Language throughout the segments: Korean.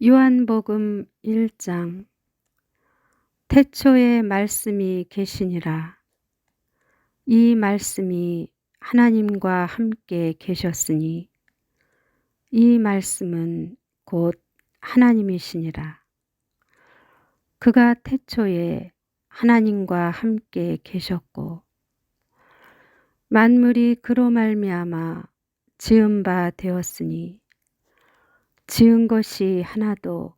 요한복음 1장. 태초에 말씀이 계시니라. 이 말씀이 하나님과 함께 계셨으니 이 말씀은 곧 하나님이시니라. 그가 태초에 하나님과 함께 계셨고 만물이 그로 말미암아 지은 바 되었으니 지은 것이 하나도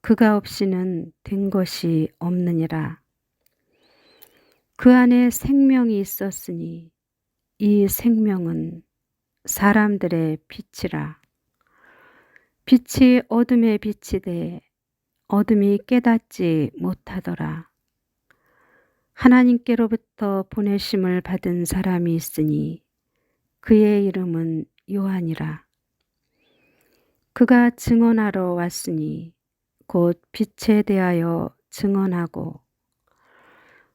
그가 없이는 된 것이 없느니라. 그 안에 생명이 있었으니 이 생명은 사람들의 빛이라. 빛이 어둠에 비치되 어둠이 깨닫지 못하더라. 하나님께로부터 보내심을 받은 사람이 있으니 그의 이름은 요한이라. 그가 증언하러 왔으니 곧 빛에 대하여 증언하고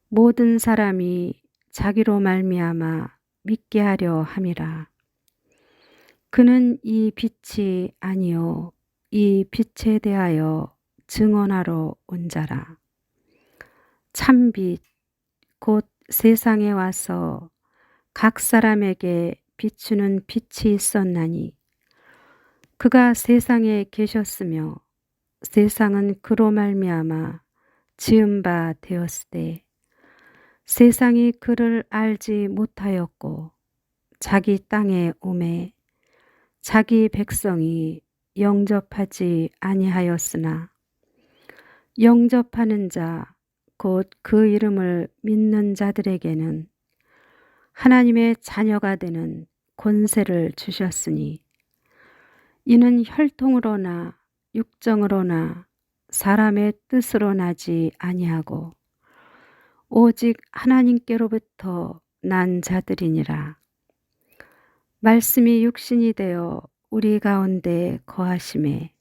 모든 사람이 자기로 말미암아 믿게 하려 함이라. 그는 이 빛이 아니요 이 빛에 대하여 증언하러 온 자라. 참빛 곧 세상에 와서 각 사람에게 비추는 빛이 있었나니 그가 세상에 계셨으며 세상은 그로 말미암아 지은 바 되었으되 세상이 그를 알지 못하였고 자기 땅에 오매 자기 백성이 영접하지 아니하였으나 영접하는 자 곧 그 이름을 믿는 자들에게는 하나님의 자녀가 되는 권세를 주셨으니 이는 혈통으로나 육정으로나 사람의 뜻으로 나지 아니하고 오직 하나님께로부터 난 자들이니라. 말씀이 육신이 되어 우리 가운데 거하심에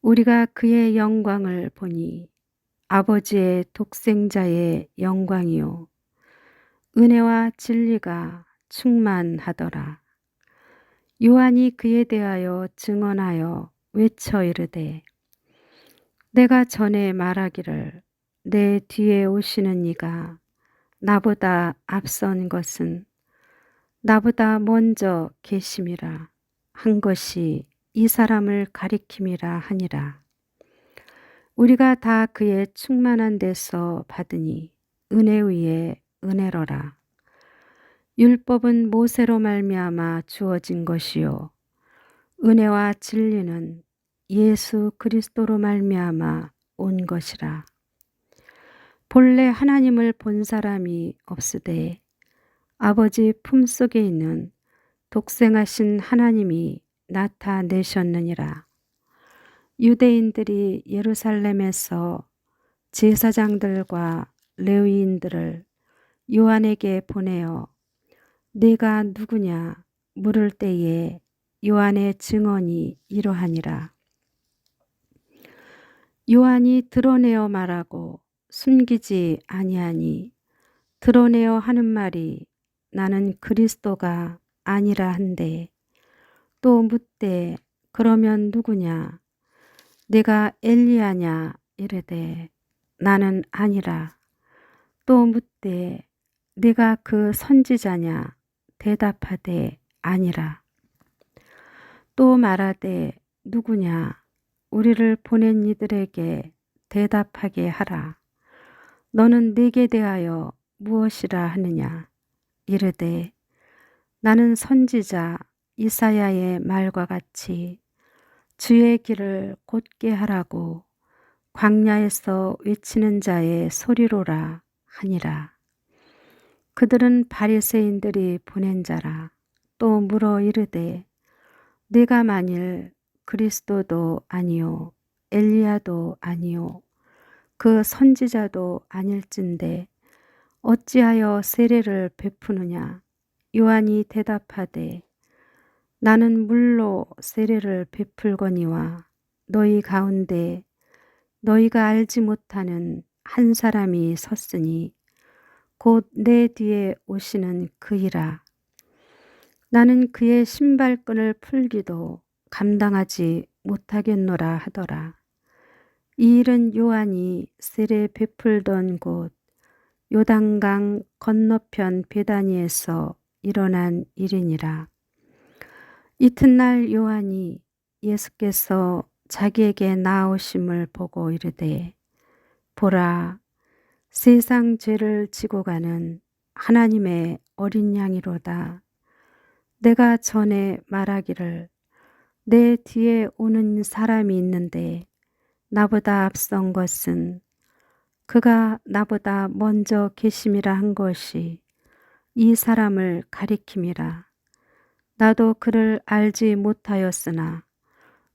우리가 그의 영광을 보니 아버지의 독생자의 영광이요 은혜와 진리가 충만하더라. 요한이 그에 대하여 증언하여 외쳐 이르되 내가 전에 말하기를 내 뒤에 오시는 이가 나보다 앞선 것은 나보다 먼저 계심이라 한 것이 이 사람을 가리킴이라 하니라. 우리가 다 그의 충만한 데서 받으니 은혜 위에 은혜로라. 율법은 모세로 말미암아 주어진 것이요 은혜와 진리는 예수 그리스도로 말미암아 온 것이라. 본래 하나님을 본 사람이 없으되 아버지 품속에 있는 독생하신 하나님이 나타내셨느니라. 유대인들이 예루살렘에서 제사장들과 레위인들을 요한에게 보내어 네가 누구냐 물을 때에 요한의 증언이 이러하니라. 요한이 드러내어 말하고 숨기지 아니하니 드러내어 하는 말이 나는 그리스도가 아니라 한데 또 묻되 그러면 누구냐 내가 엘리야냐 이르되 나는 아니라 또 묻되 내가 그 선지자냐 대답하되 아니라 또 말하되 누구냐 우리를 보낸 이들에게 대답하게 하라. 너는 내게 대하여 무엇이라 하느냐 이르되 나는 선지자 이사야의 말과 같이 주의 길을 곧게 하라고 광야에서 외치는 자의 소리로라 하니라. 그들은 바리새인들이 보낸 자라. 또 물어 이르되 네가 만일 그리스도도 아니요 엘리야도 아니요 그 선지자도 아닐진데 어찌하여 세례를 베푸느냐. 요한이 대답하되 나는 물로 세례를 베풀거니와 너희 가운데 너희가 알지 못하는 한 사람이 섰으니 곧 내 뒤에 오시는 그이라. 나는 그의 신발끈을 풀기도 감당하지 못하겠노라 하더라. 이 일은 요한이 세례 베풀던 곳 요단강 건너편 베다니에서 일어난 일이니라. 이튿날 요한이 예수께서 자기에게 나오심을 보고 이르되 보라 세상 죄를 지고 가는 하나님의 어린 양이로다. 내가 전에 말하기를 내 뒤에 오는 사람이 있는데 나보다 앞선 것은 그가 나보다 먼저 계심이라 한 것이 이 사람을 가리킴이라. 나도 그를 알지 못하였으나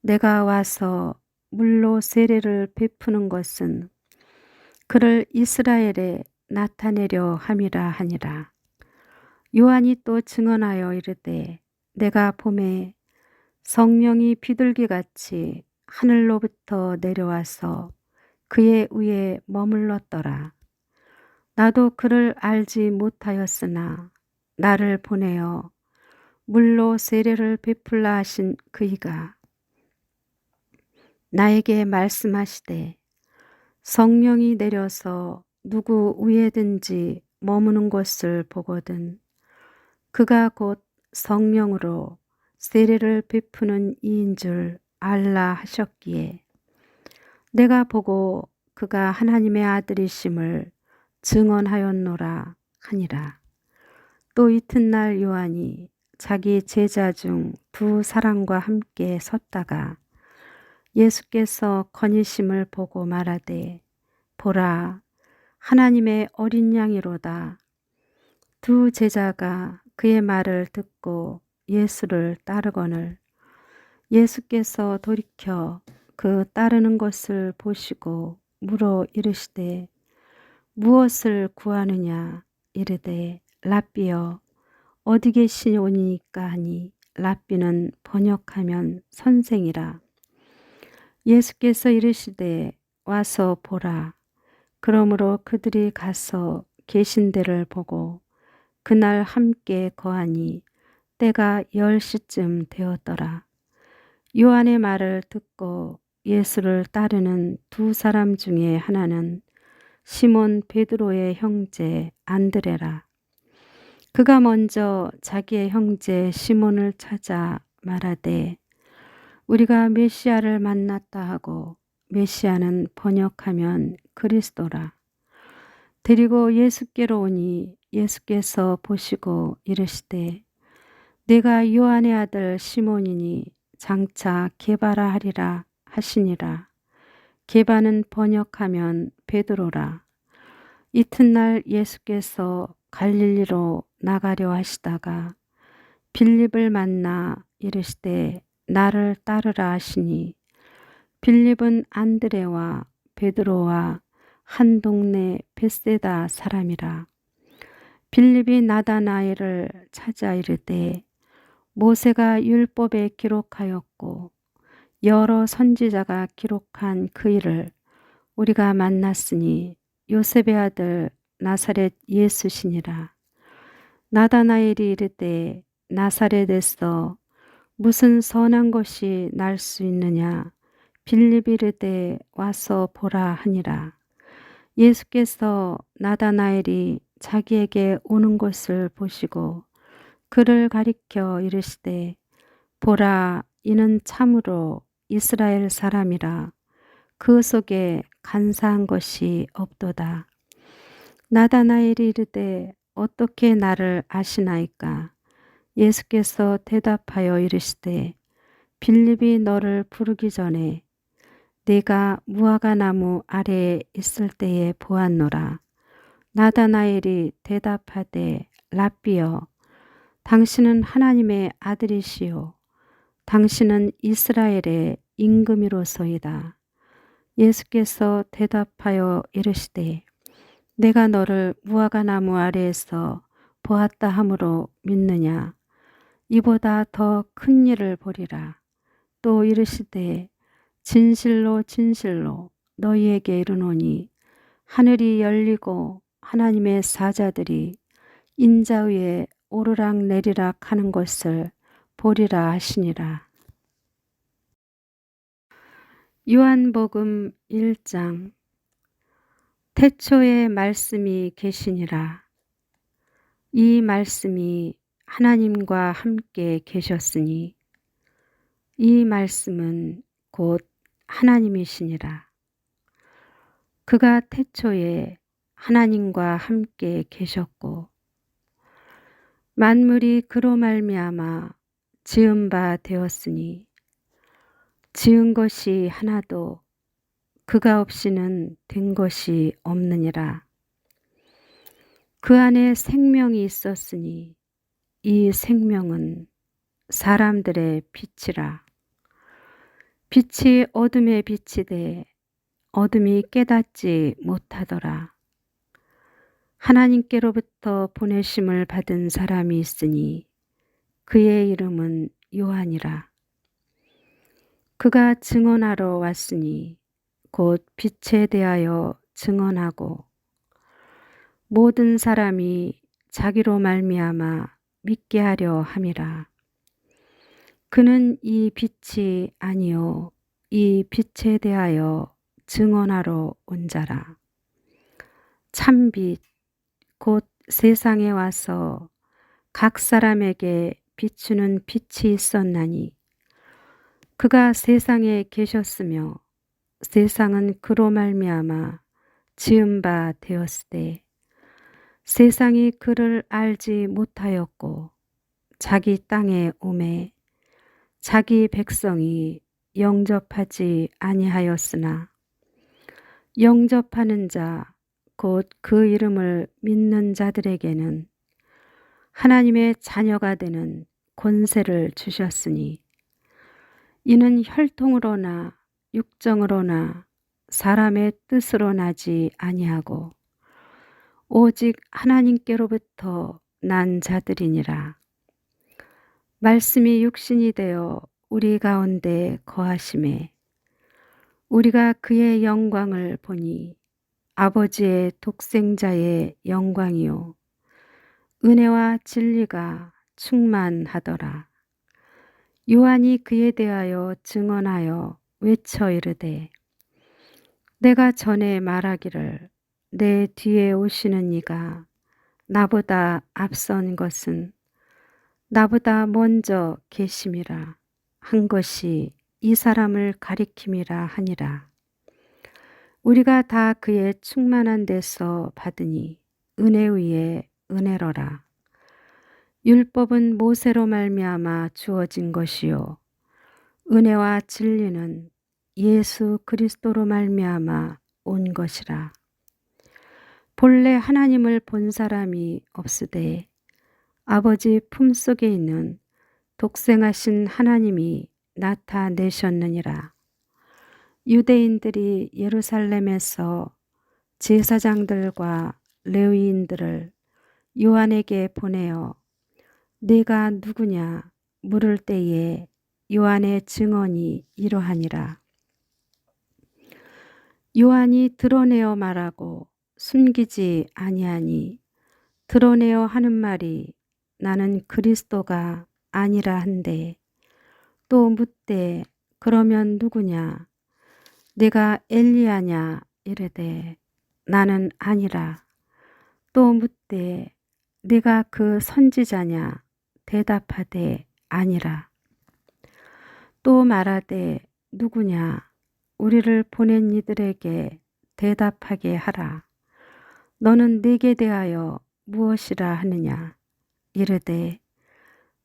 내가 와서 물로 세례를 베푸는 것은 그를 이스라엘에 나타내려 함이라 하니라. 요한이 또 증언하여 이르되 내가 보매 성령이 비둘기같이 하늘로부터 내려와서 그의 위에 머물렀더라. 나도 그를 알지 못하였으나 나를 보내어 물로 세례를 베풀라 하신 그이가 나에게 말씀하시되 성령이 내려서 누구 위에든지 머무는 것을 보거든 그가 곧 성령으로 세례를 베푸는 이인 줄 알라 하셨기에 내가 보고 그가 하나님의 아들이심을 증언하였노라 하니라. 또 이튿날 요한이 자기 제자 중 두 사람과 함께 섰다가 예수께서 거니심을 보고 말하되 보라 하나님의 어린 양이로다. 두 제자가 그의 말을 듣고 예수를 따르거늘 예수께서 돌이켜 그 따르는 것을 보시고 물어 이르시되 무엇을 구하느냐 이르되 랍비여 어디 계시오니까 하니 랍비는 번역하면 선생이라. 예수께서 이르시되 와서 보라. 그러므로 그들이 가서 계신 데를 보고 그날 함께 거하니 때가 10시쯤 되었더라. 요한의 말을 듣고 예수를 따르는 두 사람 중에 하나는 시몬 베드로의 형제 안드레라. 그가 먼저 자기의 형제 시몬을 찾아 말하되 우리가 메시아를 만났다 하고 메시아는 번역하면 그리스도라. 데리고 예수께로 오니 예수께서 보시고 이르시되 내가 요한의 아들 시몬이니 장차 게바라 하리라 하시니라. 게바는 번역하면 베드로라. 이튿날 예수께서 갈릴리로 나가려 하시다가 빌립을 만나 이르시되 나를 따르라 하시니 빌립은 안드레와 베드로와 한 동네 벳세다 사람이라. 빌립이 나다나엘을 찾아 이르되 모세가 율법에 기록하였고 여러 선지자가 기록한 그 일을 우리가 만났으니 요셉의 아들 나사렛 예수시니라. 나다나엘이 이르되 나사렛에서 무슨 선한 것이 날 수 있느냐 빌립이 이르되 와서 보라 하니라. 예수께서 나다나엘이 자기에게 오는 것을 보시고 그를 가리켜 이르시되 보라 이는 참으로 이스라엘 사람이라 그 속에 간사한 것이 없도다. 나다나엘이 이르되 어떻게 나를 아시나이까? 예수께서 대답하여 이르시되 빌립이 너를 부르기 전에 네가 무화과 나무 아래에 있을 때에 보았노라. 나다나엘이 대답하되 랍비여 당신은 하나님의 아들이시요 당신은 이스라엘의 임금이로소이다. 예수께서 대답하여 이르시되 내가 너를 무화과 나무 아래에서 보았다 함으로 믿느냐? 이보다 더 큰 일을 보리라. 또 이르시되 진실로 진실로 너희에게 이르노니 하늘이 열리고 하나님의 사자들이 인자 위에 오르락 내리락 하는 것을 보리라 하시니라. 요한복음 1장. 태초에 말씀이 계시니라. 이 말씀이 하나님과 함께 계셨으니 이 말씀은 곧 하나님이시니라. 그가 태초에 하나님과 함께 계셨고 만물이 그로 말미암아 지은 바 되었으니 지은 것이 하나도 그가 없이는 된 것이 없느니라. 그 안에 생명이 있었으니 이 생명은 사람들의 빛이라. 빛이 어둠에 비치되 어둠이 깨닫지 못하더라. 하나님께로부터 보내심을 받은 사람이 있으니 그의 이름은 요한이라. 그가 증언하러 왔으니 곧 빛에 대하여 증언하고 모든 사람이 자기로 말미암아 믿게 하려 함이라. 그는 이 빛이 아니요 이 빛에 대하여 증언하러 온 자라. 참빛 곧 세상에 와서 각 사람에게 비추는 빛이 있었나니 그가 세상에 계셨으며 세상은 그로 말미암아 지은 바 되었으되 세상이 그를 알지 못하였고 자기 땅에 오매 자기 백성이 영접하지 아니하였으나 영접하는 자 곧 그 이름을 믿는 자들에게는 하나님의 자녀가 되는 권세를 주셨으니 이는 혈통으로나 육정으로나 사람의 뜻으로 나지 아니하고 오직 하나님께로부터 난 자들이니라. 말씀이 육신이 되어 우리 가운데 거하심에 우리가 그의 영광을 보니 아버지의 독생자의 영광이요 은혜와 진리가 충만하더라. 요한이 그에 대하여 증언하여 외쳐 이르되 내가 전에 말하기를 내 뒤에 오시는 이가 나보다 앞선 것은 나보다 먼저 계심이라 한 것이 이 사람을 가리킴이라 하니라. 우리가 다 그의 충만한 데서 받으니 은혜 위에 은혜로라. 율법은 모세로 말미암아 주어진 것이요 은혜와 진리는 예수 그리스도로 말미암아 온 것이라. 본래 하나님을 본 사람이 없으되 아버지 품속에 있는 독생하신 하나님이 나타내셨느니라. 유대인들이 예루살렘에서 제사장들과 레위인들을 요한에게 보내어 네가 누구냐 물을 때에 요한의 증언이 이러하니라. 요한이 드러내어 말하고 숨기지 아니하니 드러내어 하는 말이 나는 그리스도가 아니라 한데 또 묻되 그러면 누구냐 내가 엘리야냐 이르되 나는 아니라 또 묻되 네가 그 선지자냐 대답하되 아니라 또 말하되 누구냐 우리를 보낸 이들에게 대답하게 하라. 너는 네게 대하여 무엇이라 하느냐 이르되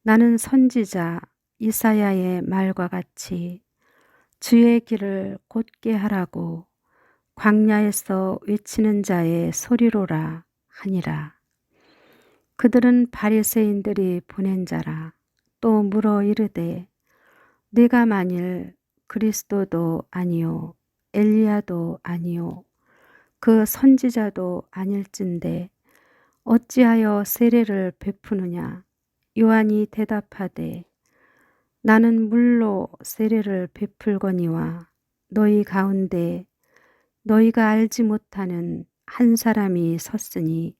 나는 선지자 이사야의 말과 같이 주의 길을 곧게 하라고 광야에서 외치는 자의 소리로라 하니라. 그들은 바리새인들이 보낸 자라. 또 물어 이르되 네가 만일 그리스도도 아니요 엘리야도 아니요 그 선지자도 아닐진데 어찌하여 세례를 베푸느냐. 요한이 대답하되 나는 물로 세례를 베풀거니와 너희 가운데 너희가 알지 못하는 한 사람이 섰으니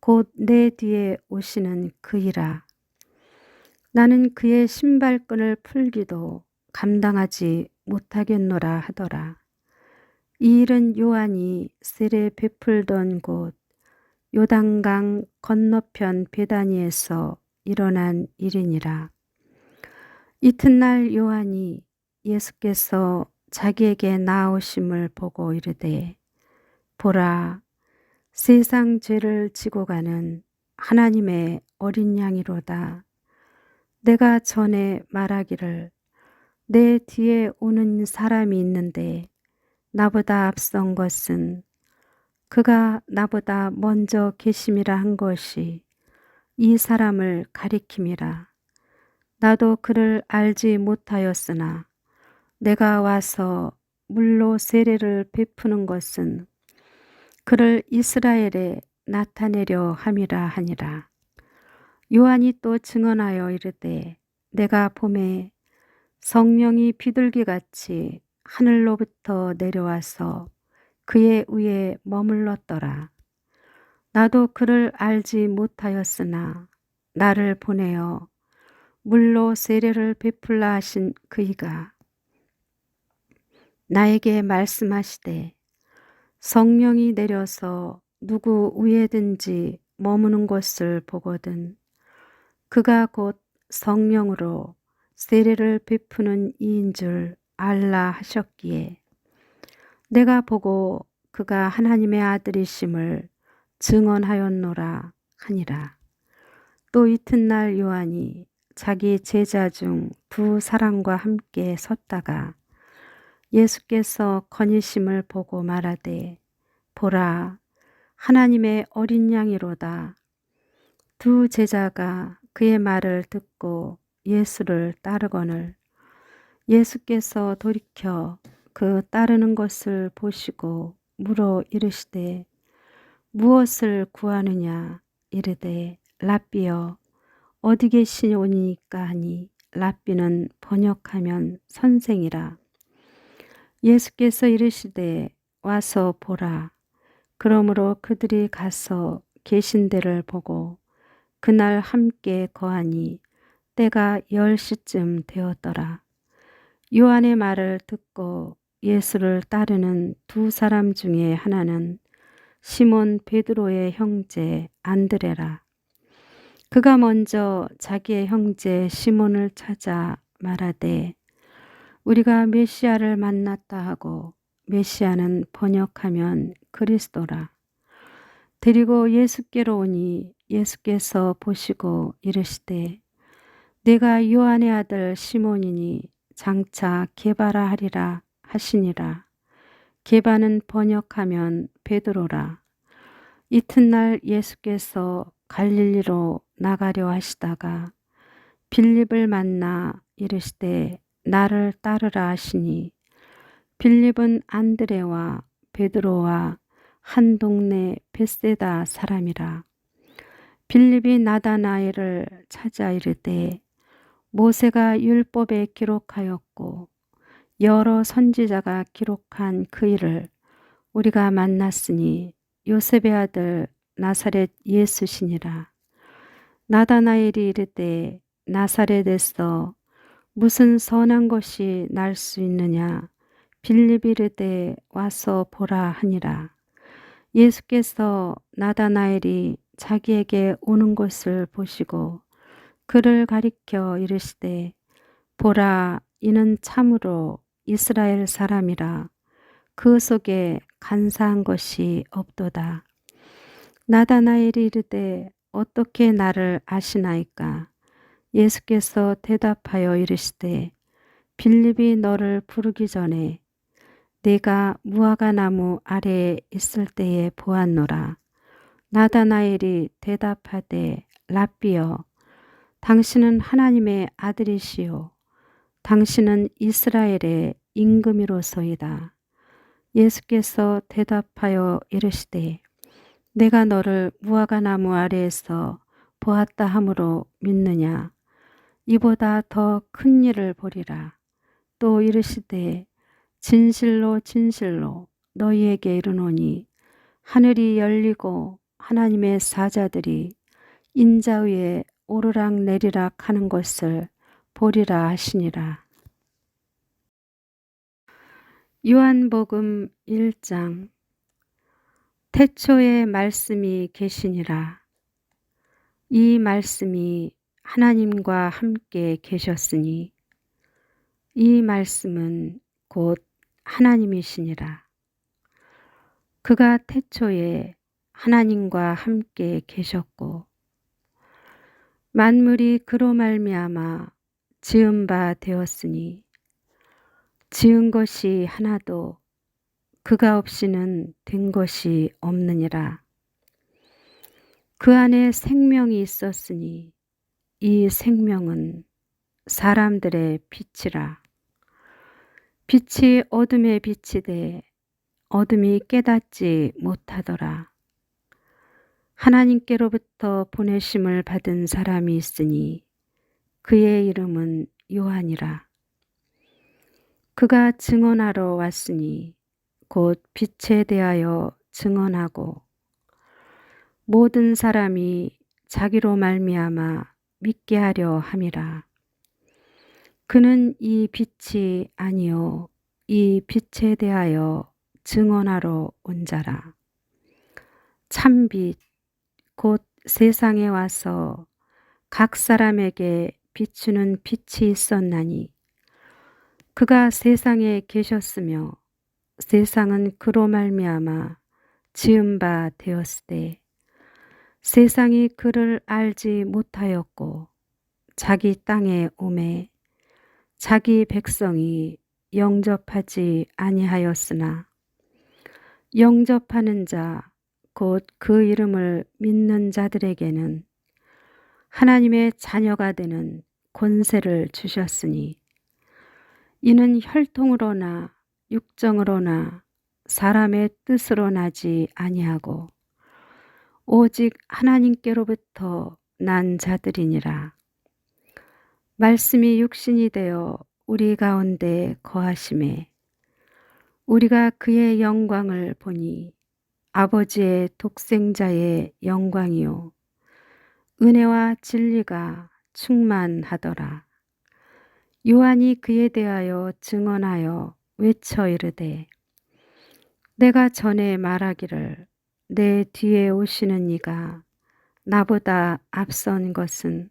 곧 내 뒤에 오시는 그이라. 나는 그의 신발끈을 풀기도 감당하지 못하겠노라 하더라. 이 일은 요한이 세례 베풀던 곳 요단강 건너편 베다니에서 일어난 일이니라. 이튿날 요한이 예수께서 자기에게 나오심을 보고 이르되 보라 세상 죄를 지고 가는 하나님의 어린 양이로다. 내가 전에 말하기를 내 뒤에 오는 사람이 있는데 나보다 앞선 것은 그가 나보다 먼저 계심이라 한 것이 이 사람을 가리킴이라. 나도 그를 알지 못하였으나 내가 와서 물로 세례를 베푸는 것은 그를 이스라엘에 나타내려 함이라 하니라. 요한이 또 증언하여 이르되 내가 봄에 성령이 비둘기같이 하늘로부터 내려와서 그의 위에 머물렀더라. 나도 그를 알지 못하였으나 나를 보내어 물로 세례를 베풀라 하신 그이가 나에게 말씀하시되 성령이 내려서 누구 위에든지 머무는 것을 보거든 그가 곧 성령으로 세례를 베푸는 이인 줄 알라 하셨기에 내가 보고 그가 하나님의 아들이심을 증언하였노라 하니라. 또 이튿날 요한이 자기 제자 중 두 사람과 함께 섰다가 예수께서 거니심을 보고 말하되 보라 하나님의 어린 양이로다. 두 제자가 그의 말을 듣고 예수를 따르거늘 예수께서 돌이켜 그 따르는 것을 보시고 물어 이르시되 무엇을 구하느냐 이르되 랍비여 어디 계시오니까 하니 랍비는 번역하면 선생이라. 예수께서 이르시되 와서 보라. 그러므로 그들이 가서 계신 데를 보고 그날 함께 거하니 때가 10시쯤 되었더라. 요한의 말을 듣고 예수를 따르는 두 사람 중에 하나는 시몬 베드로의 형제 안드레라. 그가 먼저 자기의 형제 시몬을 찾아 말하되 우리가 메시아를 만났다 하고 메시아는 번역하면 그리스도라. 데리고 예수께로 오니 예수께서 보시고 이르시되 내가 요한의 아들 시몬이니 장차 게바라 하리라 하시니라. 게바는 번역하면 베드로라. 이튿날 예수께서 갈릴리로 나가려 하시다가 빌립을 만나 이르시되 나를 따르라 하시니 빌립은 안드레와 베드로와 한 동네 벳세다 사람이라. 빌립이 나다나엘을 찾아 이르되 모세가 율법에 기록하였고 여러 선지자가 기록한 그 일을 우리가 만났으니 요셉의 아들 나사렛 예수시니라. 나다나엘이 이르되 나사렛에서 무슨 선한 것이 날 수 있느냐 빌립이 이르되 와서 보라 하니라. 예수께서 나다나엘이 자기에게 오는 것을 보시고 그를 가리켜 이르시되 보라 이는 참으로 이스라엘 사람이라 그 속에 간사한 것이 없도다. 나다나엘이 이르되 어떻게 나를 아시나이까? 예수께서 대답하여 이르시되 빌립이 너를 부르기 전에 내가 무화과 나무 아래에 있을 때에 보았노라. 나다나엘이 대답하되 랍비여 당신은 하나님의 아들이시요 당신은 이스라엘의 임금이로소이다. 예수께서 대답하여 이르시되 내가 너를 무화과 나무 아래에서 보았다 함으로 믿느냐? 이보다 더 큰 일을 보리라. 또 이르시되 진실로 진실로 너희에게 이르노니 하늘이 열리고 하나님의 사자들이 인자 위에 오르락 내리락 하는 것을 보리라 하시니라. 요한복음 1장. 태초에 말씀이 계시니라. 이 말씀이 하나님과 함께 계셨으니 이 말씀은 곧 하나님이시니라. 그가 태초에 하나님과 함께 계셨고 만물이 그로 말미암아 지은 바 되었으니 지은 것이 하나도 그가 없이는 된 것이 없느니라. 그 안에 생명이 있었으니 이 생명은 사람들의 빛이라. 빛이 어둠에 비치되 어둠이 깨닫지 못하더라. 하나님께로부터 보내심을 받은 사람이 있으니 그의 이름은 요한이라. 그가 증언하러 왔으니 곧 빛에 대하여 증언하고 모든 사람이 자기로 말미암아 믿게 하려 함이라. 그는 이 빛이 아니요 이 빛에 대하여 증언하러 온 자라. 참빛 곧 세상에 와서 각 사람에게 비추는 빛이 있었나니 그가 세상에 계셨으며 세상은 그로 말미암아 지은 바 되었으되 세상이 그를 알지 못하였고 자기 땅에 오매 자기 백성이 영접하지 아니하였으나 영접하는 자 곧 그 이름을 믿는 자들에게는 하나님의 자녀가 되는 권세를 주셨으니 이는 혈통으로나 육정으로나 사람의 뜻으로 나지 아니하고 오직 하나님께로부터 난 자들이니라. 말씀이 육신이 되어 우리 가운데 거하심에 우리가 그의 영광을 보니 아버지의 독생자의 영광이요 은혜와 진리가 충만하더라. 요한이 그에 대하여 증언하여 외쳐 이르되 내가 전에 말하기를 내 뒤에 오시는 이가 나보다 앞선 것은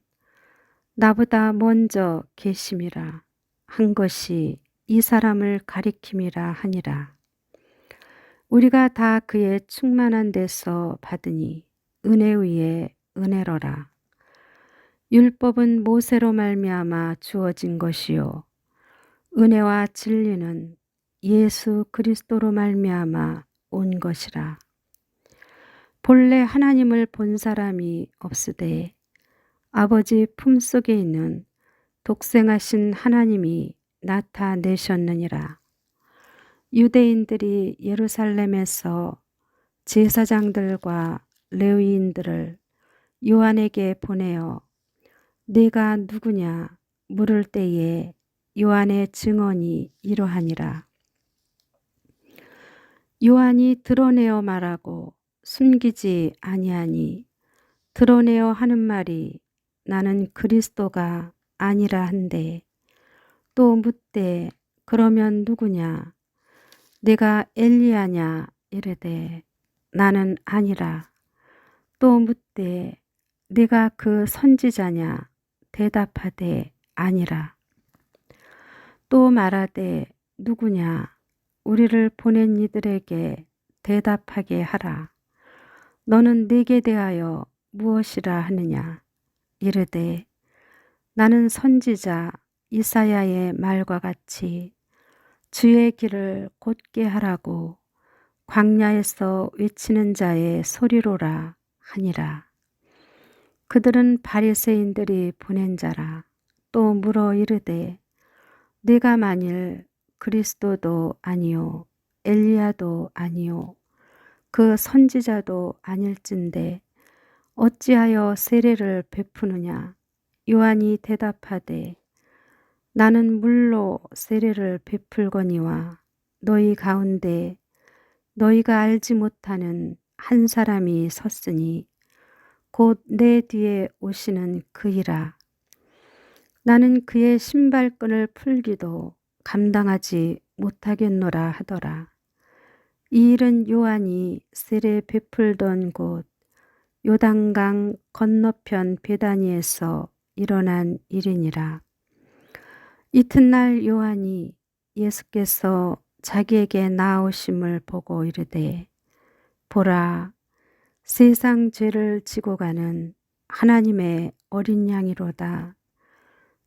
나보다 먼저 계심이라 한 것이 이 사람을 가리킴이라 하니라. 우리가 다 그의 충만한 데서 받으니 은혜 위에 은혜로라. 율법은 모세로 말미암아 주어진 것이요 은혜와 진리는 예수 그리스도로 말미암아 온 것이라. 본래 하나님을 본 사람이 없으되 아버지 품속에 있는 독생하신 하나님이 나타내셨느니라. 유대인들이 예루살렘에서 제사장들과 레위인들을 요한에게 보내어 네가 누구냐 물을 때에 요한의 증언이 이러하니라. 요한이 드러내어 말하고 숨기지 아니하니 드러내어 하는 말이 나는 그리스도가 아니라 한데 또 묻되 그러면 누구냐 내가 엘리야냐 이르되 나는 아니라 또 묻되 네가 그 선지자냐 대답하되 아니라 또 말하되 누구냐 우리를 보낸 이들에게 대답하게 하라. 너는 내게 대하여 무엇이라 하느냐 이르되 나는 선지자 이사야의 말과 같이 주의 길을 곧게 하라고 광야에서 외치는 자의 소리로라 하니라. 그들은 바리새인들이 보낸 자라. 또 물어 이르되 네가 만일 그리스도도 아니요 엘리야도 아니요 그 선지자도 아닐진데 어찌하여 세례를 베푸느냐. 요한이 대답하되 나는 물로 세례를 베풀거니와 너희 가운데 너희가 알지 못하는 한 사람이 섰으니 곧 내 뒤에 오시는 그이라. 나는 그의 신발끈을 풀기도 감당하지 못하겠노라 하더라. 이 일은 요한이 세례 베풀던 곳 요단강 건너편 베다니에서 일어난 일이니라. 이튿날 요한이 예수께서 자기에게 나오심을 보고 이르되 보라 세상 죄를 지고 가는 하나님의 어린 양이로다.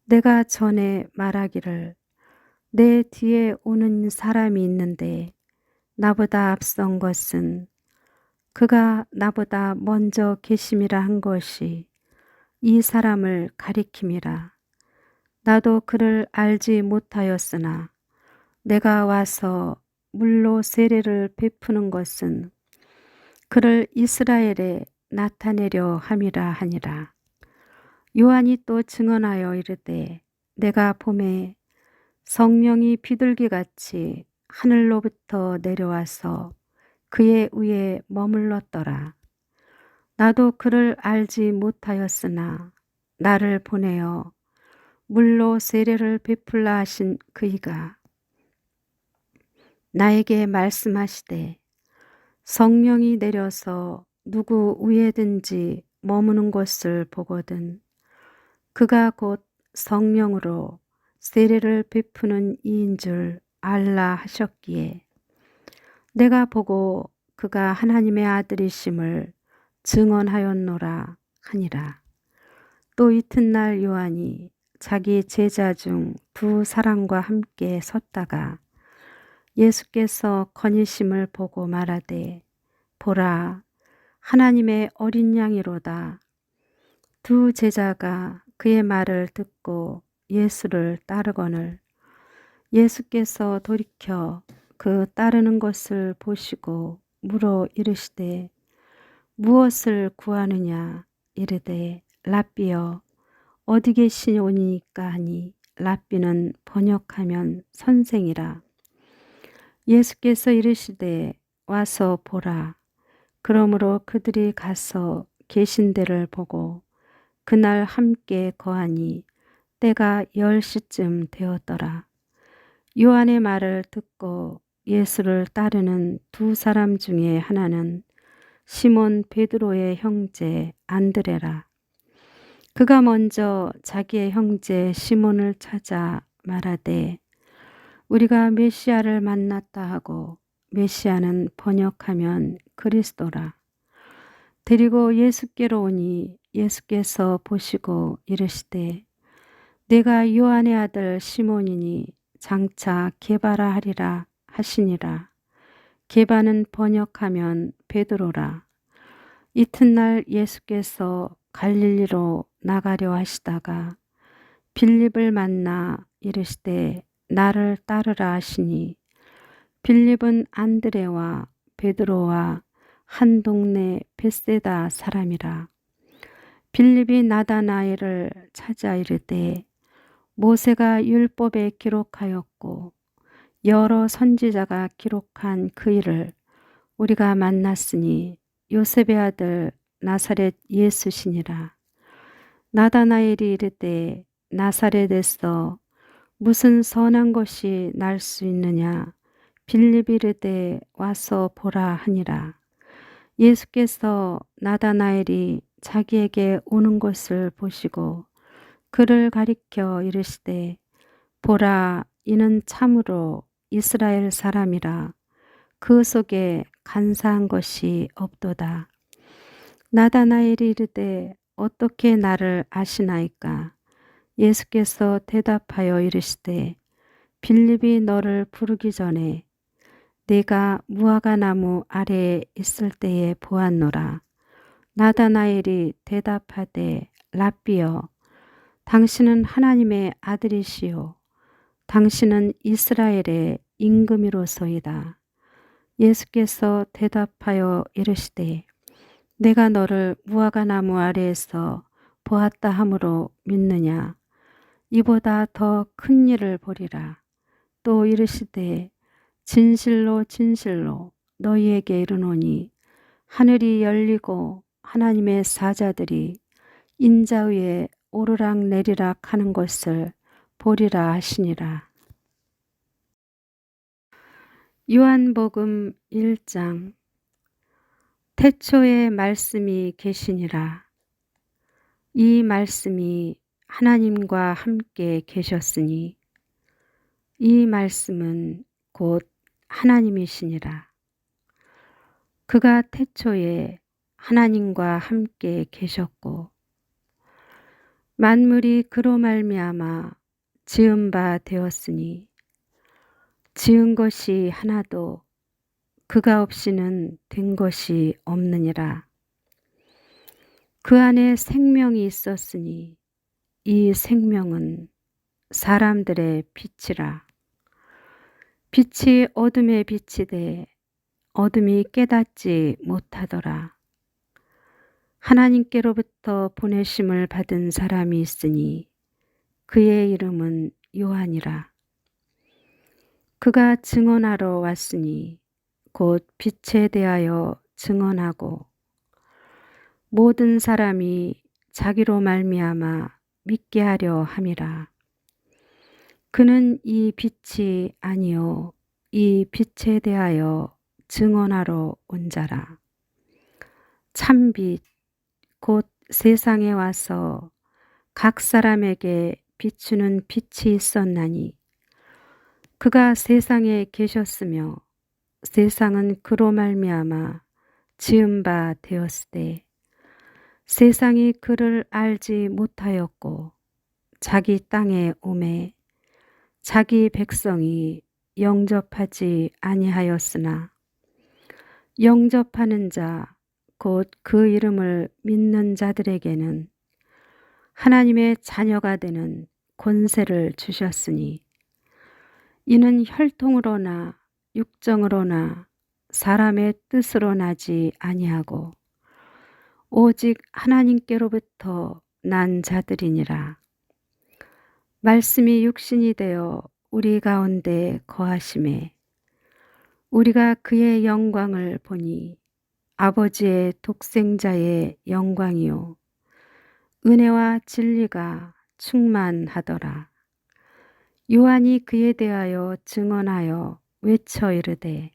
내가 전에 말하기를 내 뒤에 오는 사람이 있는데 나보다 앞선 것은 그가 나보다 먼저 계심이라 한 것이 이 사람을 가리킴이라. 나도 그를 알지 못하였으나 내가 와서 물로 세례를 베푸는 것은 그를 이스라엘에 나타내려 함이라 하니라. 요한이 또 증언하여 이르되 내가 보매 성령이 비둘기같이 하늘로부터 내려와서 그의 위에 머물렀더라. 나도 그를 알지 못하였으나 나를 보내어 물로 세례를 베풀라 하신 그이가 나에게 말씀하시되 성령이 내려서 누구 위에든지 머무는 것을 보거든 그가 곧 성령으로 세례를 베푸는 이인 줄 알라 하셨기에 내가 보고 그가 하나님의 아들이심을 증언하였노라 하니라. 또 이튿날 요한이 자기 제자 중 두 사람과 함께 섰다가 예수께서 거니심을 보고 말하되 보라 하나님의 어린 양이로다. 두 제자가 그의 말을 듣고 예수를 따르거늘 예수께서 돌이켜 그 따르는 것을 보시고 물어 이르시되 무엇을 구하느냐 이르되 랍비여 어디 계시오니까 하니 랍비는 번역하면 선생이라. 예수께서 이르시되 와서 보라. 그러므로 그들이 가서 계신 데를 보고 그날 함께 거하니 때가 10시쯤 되었더라. 요한의 말을 듣고 예수를 따르는 두 사람 중에 하나는 시몬 베드로의 형제 안드레라. 그가 먼저 자기의 형제 시몬을 찾아 말하되 우리가 메시아를 만났다 하고 메시아는 번역하면 그리스도라. 데리고 예수께로 오니 예수께서 보시고 이르시되 내가 요한의 아들 시몬이니 장차 게바라 하리라 하시니라. 게바는 번역하면 베드로라. 이튿날 예수께서 갈릴리로 나가려 하시다가 빌립을 만나 이르시되 나를 따르라 하시니 빌립은 안드레와 베드로와 한 동네 벳세다 사람이라. 빌립이 나다나엘을 찾아 이르되 모세가 율법에 기록하였고 여러 선지자가 기록한 그 일을 우리가 만났으니 요셉의 아들 나사렛 예수시니라. 나다나엘이 이르되 나사렛에서 무슨 선한 것이 날 수 있느냐 빌립이 이르되 와서 보라 하니라. 예수께서 나다나엘이 자기에게 오는 것을 보시고 그를 가리켜 이르시되 보라 이는 참으로 이스라엘 사람이라 그 속에 간사한 것이 없도다. 나다나엘이 이르되 어떻게 나를 아시나이까? 예수께서 대답하여 이르시되 빌립이 너를 부르기 전에 내가 무화과 나무 아래에 있을 때에 보았노라. 나다나엘이 대답하되 랍비여 당신은 하나님의 아들이시요 당신은 이스라엘의 임금이로소이다. 예수께서 대답하여 이르시되 내가 너를 무화과 나무 아래에서 보았다 함으로 믿느냐? 이보다 더 큰 일을 보리라. 또 이르시되 진실로 진실로 너희에게 이르노니 하늘이 열리고 하나님의 사자들이 인자 위에 오르락 내리락 하는 것을 보리라 하시니라. 요한복음 1장. 태초에 말씀이 계시니라. 이 말씀이 하나님과 함께 계셨으니 이 말씀은 곧 하나님이시니라. 그가 태초에 하나님과 함께 계셨고 만물이 그로 말미암아 지은 바 되었으니 지은 것이 하나도 그가 없이는 된 것이 없느니라. 그 안에 생명이 있었으니 이 생명은 사람들의 빛이라. 빛이 어둠에 비치되 어둠이 깨닫지 못하더라. 하나님께로부터 보내심을 받은 사람이 있으니 그의 이름은 요한이라. 그가 증언하러 왔으니 곧 빛에 대하여 증언하고 모든 사람이 자기로 말미암아 믿게 하려 함이라. 그는 이 빛이 아니요 이 빛에 대하여 증언하러 온 자라. 참빛 곧 세상에 와서 각 사람에게 비추는 빛이 있었나니 그가 세상에 계셨으며 세상은 그로 말미암아 지은 바 되었으되 세상이 그를 알지 못하였고 자기 땅에 오매 자기 백성이 영접하지 아니하였으나 영접하는 자 곧 그 이름을 믿는 자들에게는 하나님의 자녀가 되는 권세를 주셨으니 이는 혈통으로나 육정으로나 사람의 뜻으로 나지 아니하고 오직 하나님께로부터 난 자들이니라. 말씀이 육신이 되어 우리 가운데 거하심에 우리가 그의 영광을 보니 아버지의 독생자의 영광이요 은혜와 진리가 충만하더라. 요한이 그에 대하여 증언하여 외쳐 이르되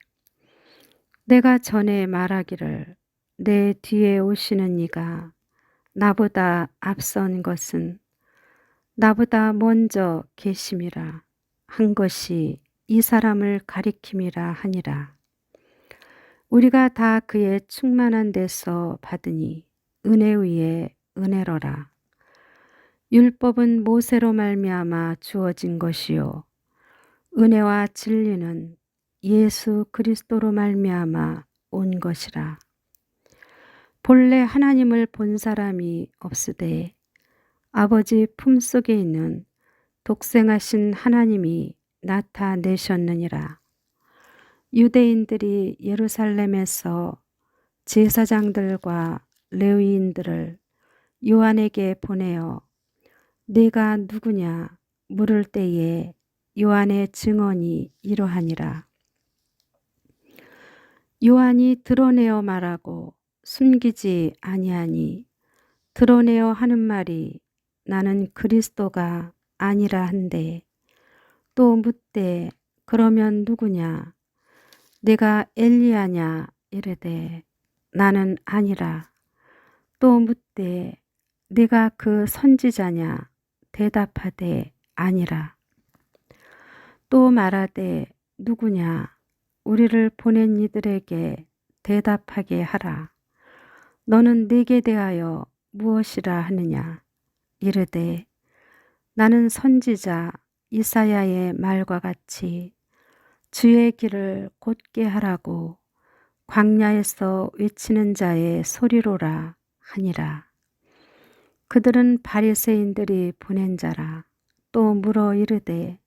내가 전에 말하기를 내 뒤에 오시는 이가 나보다 앞선 것은 나보다 먼저 계심이라 한 것이 이 사람을 가리킴이라 하니라. 우리가 다 그의 충만한 데서 받으니 은혜 위에 은혜로라. 율법은 모세로 말미암아 주어진 것이요 은혜와 진리는 예수 그리스도로 말미암아 온 것이라. 본래 하나님을 본 사람이 없으되 아버지 품속에 있는 독생하신 하나님이 나타내셨느니라. 유대인들이 예루살렘에서 제사장들과 레위인들을 요한에게 보내어 네가 누구냐 물을 때에 요한의 증언이 이러하니라. 요한이 드러내어 말하고 숨기지 아니하니 드러내어 하는 말이 나는 그리스도가 아니라 한데 또 묻되 그러면 누구냐 내가 엘리야냐 이르되 나는 아니라 또 묻되 네가 그 선지자냐 대답하되 아니라 또 말하되 누구냐 우리를 보낸 이들에게 대답하게 하라. 너는 내게 대하여 무엇이라 하느냐 이르되 나는 선지자 이사야의 말과 같이 주의 길을 곧게 하라고 광야에서 외치는 자의 소리로라 하니라. 그들은 바리새인들이 보낸 자라. 또 물어 이르되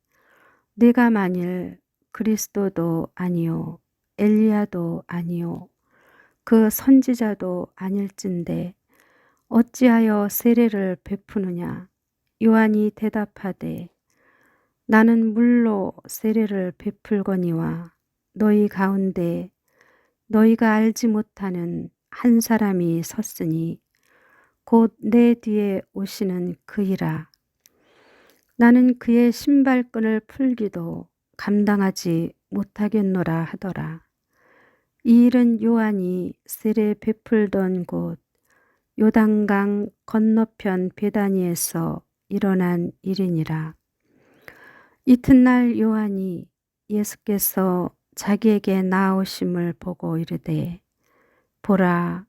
네가 만일 그리스도도 아니요 엘리야도 아니요 그 선지자도 아닐진데 어찌하여 세례를 베푸느냐. 요한이 대답하되 나는 물로 세례를 베풀거니와 너희 가운데 너희가 알지 못하는 한 사람이 섰으니 곧 내 뒤에 오시는 그이라. 나는 그의 신발끈을 풀기도 감당하지 못하겠노라 하더라. 이 일은 요한이 세례 베풀던 곳 요단강 건너편 베다니에서 일어난 일이니라. 이튿날 요한이 예수께서 자기에게 나오심을 보고 이르되 보라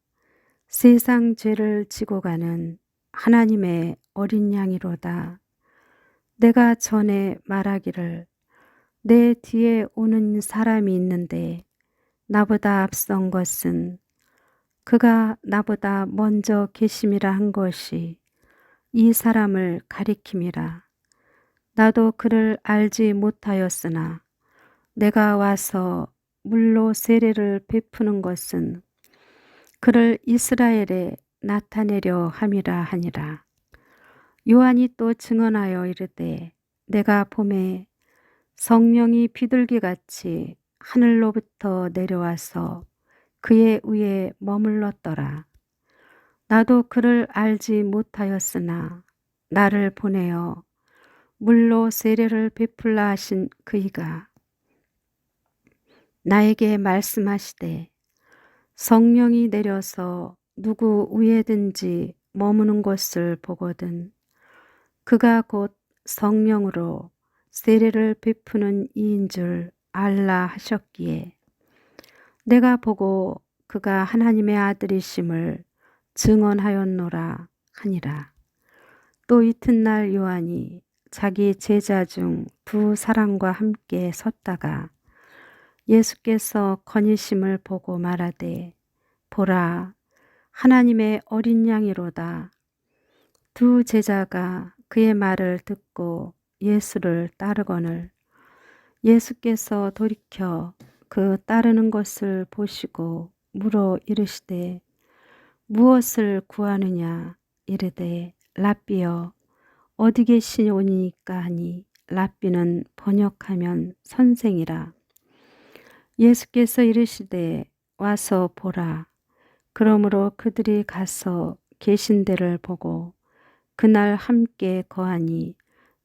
세상 죄를 지고 가는 하나님의 어린 양이로다. 내가 전에 말하기를 내 뒤에 오는 사람이 있는데 나보다 앞선 것은 그가 나보다 먼저 계심이라 한 것이 이 사람을 가리킴이라. 나도 그를 알지 못하였으나 내가 와서 물로 세례를 베푸는 것은 그를 이스라엘에 나타내려 함이라 하니라. 요한이 또 증언하여 이르되 내가 봄에 성령이 비둘기같이 하늘로부터 내려와서 그의 위에 머물렀더라. 나도 그를 알지 못하였으나 나를 보내어 물로 세례를 베풀라 하신 그이가 나에게 말씀하시되 성령이 내려서 누구 위에든지 머무는 것을 보거든 그가 곧 성령으로 세례를 베푸는 이인 줄 알라 하셨기에 내가 보고 그가 하나님의 아들이심을 증언하였노라 하니라. 또 이튿날 요한이 자기 제자 중 두 사람과 함께 섰다가 예수께서 거니심을 보고 말하되 보라 하나님의 어린 양이로다. 두 제자가 그의 말을 듣고 예수를 따르거늘 예수께서 돌이켜 그 따르는 것을 보시고 물어 이르시되 무엇을 구하느냐 이르되 랍비여 어디 계시오니까 하니 랍비는 번역하면 선생이라. 예수께서 이르시되 와서 보라. 그러므로 그들이 가서 계신 데를 보고 그날 함께 거하니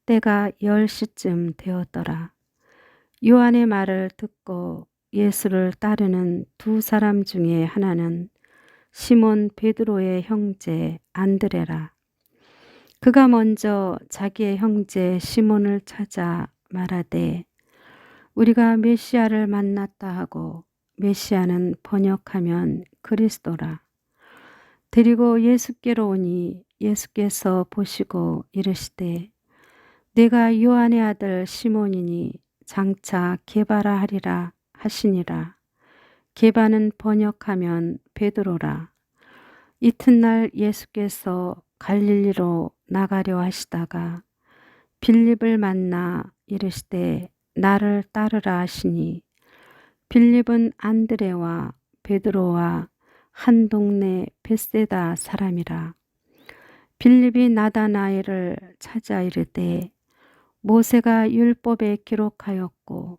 때가 10시쯤 되었더라. 요한의 말을 듣고 예수를 따르는 두 사람 중에 하나는 시몬 베드로의 형제 안드레라. 그가 먼저 자기의 형제 시몬을 찾아 말하되 우리가 메시아를 만났다 하고 메시아는 번역하면 그리스도라. 데리고 예수께로 오니 예수께서 보시고 이르시되 내가 요한의 아들 시몬이니 장차 게바라 하리라 하시니라. 게바는 번역하면 베드로라. 이튿날 예수께서 갈릴리로 나가려 하시다가 빌립을 만나 이르시되 나를 따르라 하시니 빌립은 안드레와 베드로와 한 동네 벳세다 사람이라. 빌립이 나다나엘을 찾아 이르되 모세가 율법에 기록하였고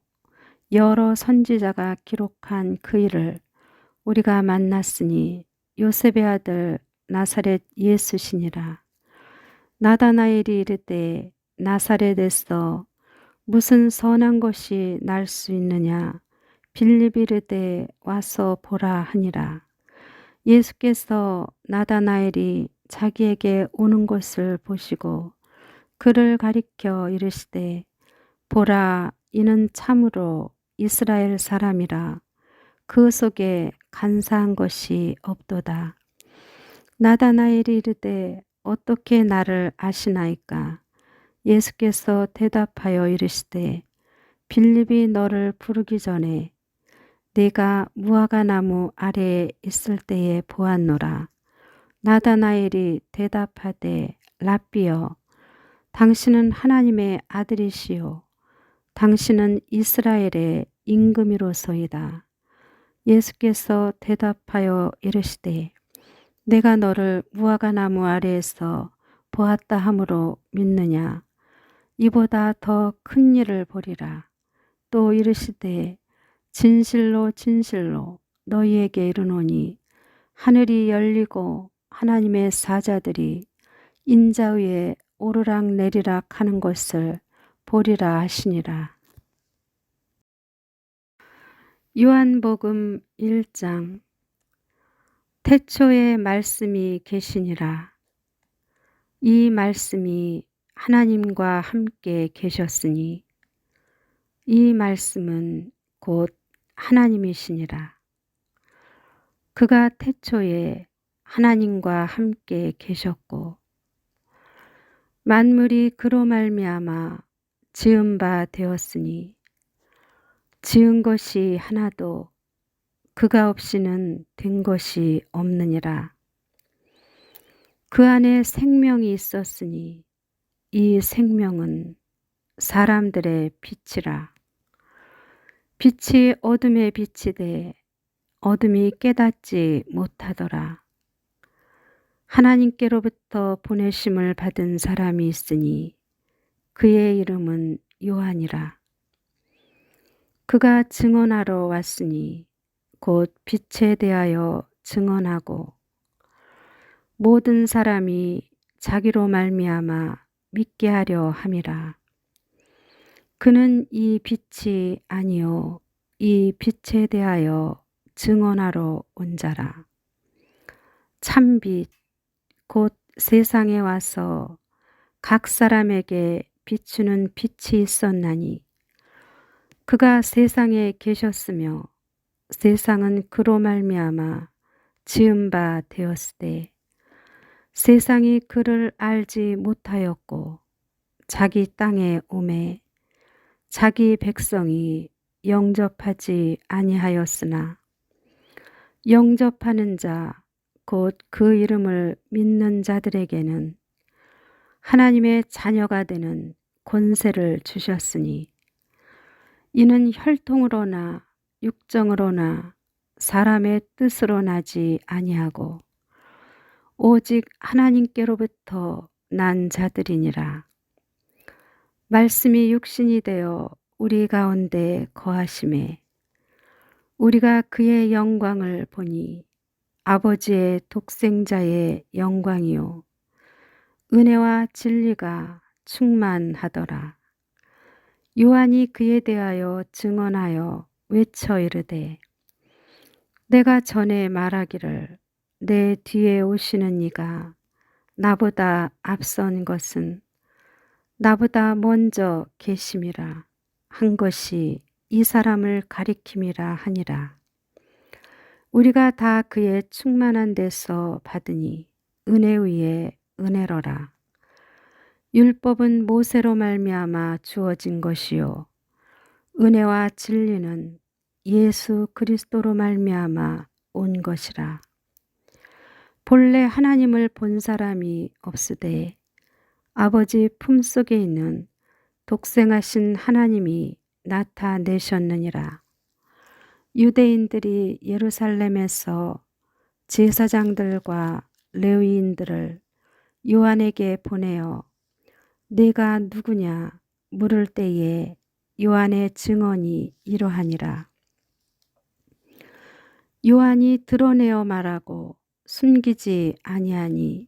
여러 선지자가 기록한 그 일을 우리가 만났으니 요셉의 아들 나사렛 예수시니라. 나다나엘이 이르되 나사렛에서 무슨 선한 것이 날 수 있느냐 빌립이 이르되 와서 보라 하니라. 예수께서 나다나엘이 자기에게 오는 것을 보시고 그를 가리켜 이르시되 보라 이는 참으로 이스라엘 사람이라 그 속에 간사한 것이 없도다. 나다나엘이 이르되 어떻게 나를 아시나이까? 예수께서 대답하여 이르시되 빌립이 너를 부르기 전에 네가 무화과 나무 아래에 있을 때에 보았노라. 나다나엘이 대답하되 랍비여 당신은 하나님의 아들이시요 당신은 이스라엘의 임금이로소이다. 예수께서 대답하여 이르시되 내가 너를 무화과 나무 아래에서 보았다 함으로 믿느냐? 이보다 더 큰 일을 보리라. 또 이르시되 진실로 진실로 너희에게 이르노니 하늘이 열리고 하나님의 사자들이 인자 위에 오르락 내리락 하는 것을 보리라 하시니라. 요한복음 1장. 태초에 말씀이 계시니라. 이 말씀이 하나님과 함께 계셨으니 이 말씀은 곧 하나님이시니라. 그가 태초에 하나님과 함께 계셨고 만물이 그로 말미암아 지은 바 되었으니 지은 것이 하나도 그가 없이는 된 것이 없느니라. 그 안에 생명이 있었으니 이 생명은 사람들의 빛이라. 빛이 어둠에 비치되 어둠이 깨닫지 못하더라. 하나님께로부터 보내심을 받은 사람이 있으니 그의 이름은 요한이라. 그가 증언하러 왔으니 곧 빛에 대하여 증언하고 모든 사람이 자기로 말미암아 믿게 하려 함이라. 그는 이 빛이 아니요 이 빛에 대하여 증언하러 온 자라. 참빛 곧 세상에 와서 각 사람에게 비추는 빛이 있었나니 그가 세상에 계셨으며 세상은 그로 말미암아 지은 바 되었으되 세상이 그를 알지 못하였고 자기 땅에 오매 자기 백성이 영접하지 아니하였으나 영접하는 자 곧 그 이름을 믿는 자들에게는 하나님의 자녀가 되는 권세를 주셨으니 이는 혈통으로나 육정으로나 사람의 뜻으로 나지 아니하고 오직 하나님께로부터 난 자들이니라. 말씀이 육신이 되어 우리 가운데 거하심에 우리가 그의 영광을 보니 아버지의 독생자의 영광이요 은혜와 진리가 충만하더라. 요한이 그에 대하여 증언하여 외쳐 이르되 내가 전에 말하기를 내 뒤에 오시는 이가 나보다 앞선 것은 나보다 먼저 계심이라 한 것이 이 사람을 가리킴이라 하니라. 우리가 다 그의 충만한 데서 받으니 은혜 위에 은혜로라. 율법은 모세로 말미암아 주어진 것이요 은혜와 진리는 예수 그리스도로 말미암아 온 것이라. 본래 하나님을 본 사람이 없으되 아버지 품속에 있는 독생하신 하나님이 나타내셨느니라. 유대인들이 예루살렘에서 제사장들과 레위인들을 요한에게 보내어 네가 누구냐 물을 때에 요한의 증언이 이러하니라. 요한이 드러내어 말하고 숨기지 아니하니